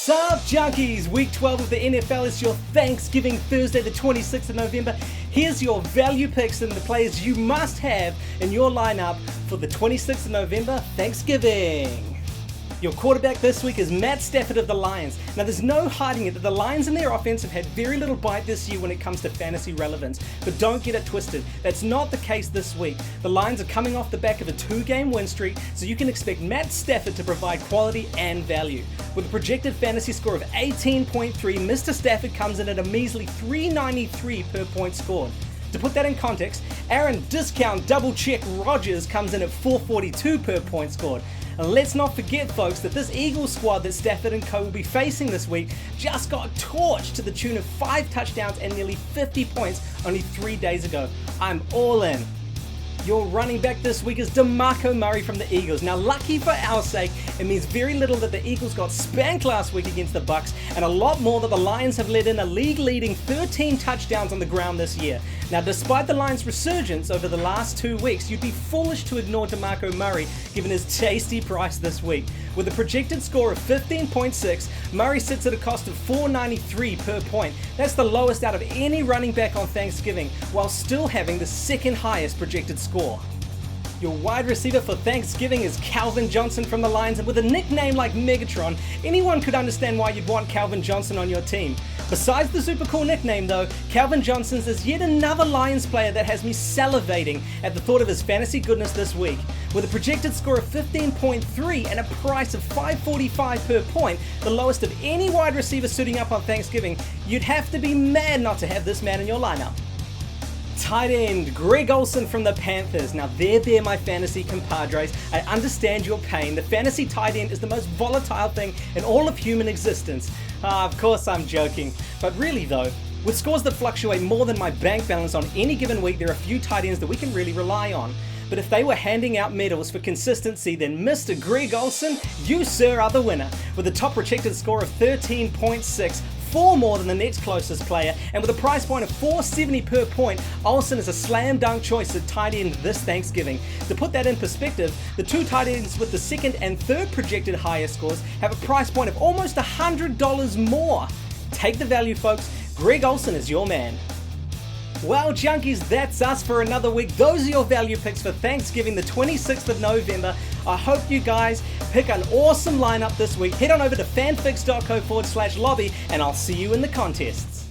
Sup junkies, week 12 of the NFL is your Thanksgiving Thursday the 26th of November. Here's your value picks and the players you must have in your lineup for the 26th of November Thanksgiving. Your quarterback this week is Matt Stafford of the Lions. Now there's no hiding it that the Lions and their offense have had very little bite this year when it comes to fantasy relevance, but don't get it twisted. That's not the case this week. The Lions are coming off the back of a 2-game win streak, so you can expect Matt Stafford to provide quality and value. With a projected fantasy score of 18.3, Mr. Stafford comes in at a measly 393 per point scored. To put that in context, Aaron Discount Double Check Rodgers comes in at 442 per point scored. And let's not forget, folks, that this Eagles squad that Stafford and co will be facing this week just got torched to the tune of 5 touchdowns and nearly 50 points only 3 days ago. I'm all in. Your running back this week is DeMarco Murray from the Eagles. Now, lucky for our sake, it means very little that the Eagles got spanked last week against the Bucs, and a lot more that the Lions have let in a league-leading 13 touchdowns on the ground this year. Now, despite the Lions' resurgence over the last 2 weeks, you'd be foolish to ignore DeMarco Murray given his tasty price this week. With a projected score of 15.6, Murray sits at a cost of $4.93 per point. That's the lowest out of any running back on Thanksgiving, while still having the second highest projected score. Your wide receiver for Thanksgiving is Calvin Johnson from the Lions, and with a nickname like Megatron, anyone could understand why you'd want Calvin Johnson on your team. Besides the super cool nickname though, Calvin Johnson's is yet another Lions player that has me salivating at the thought of his fantasy goodness this week. With a projected score of 15.3 and a price of $5.45 per point, the lowest of any wide receiver suiting up on Thanksgiving, you'd have to be mad not to have this man in your lineup. Tight end, Greg Olsen from the Panthers. Now there my fantasy compadres. I understand your pain. The fantasy tight end is the most volatile thing in all of human existence. Of course I'm joking. But really though, with scores that fluctuate more than my bank balance on any given week, there are a few tight ends that we can really rely on. But if they were handing out medals for consistency, then Mr. Greg Olsen, you sir are the winner. With a top projected score of 13.6, 4 more than the next closest player, and with a price point of $4.70 per point, Olsen is a slam dunk choice at tight end this Thanksgiving. To put that in perspective, the 2 tight ends with the second and third projected highest scores have a price point of almost $100 more. Take the value, folks. Greg Olsen is your man. Well, junkies, that's us for another week. Those are your value picks for Thanksgiving, the 26th of November. I hope you guys pick an awesome lineup this week. Head on over to fanfix.co/lobby, and I'll see you in the contests.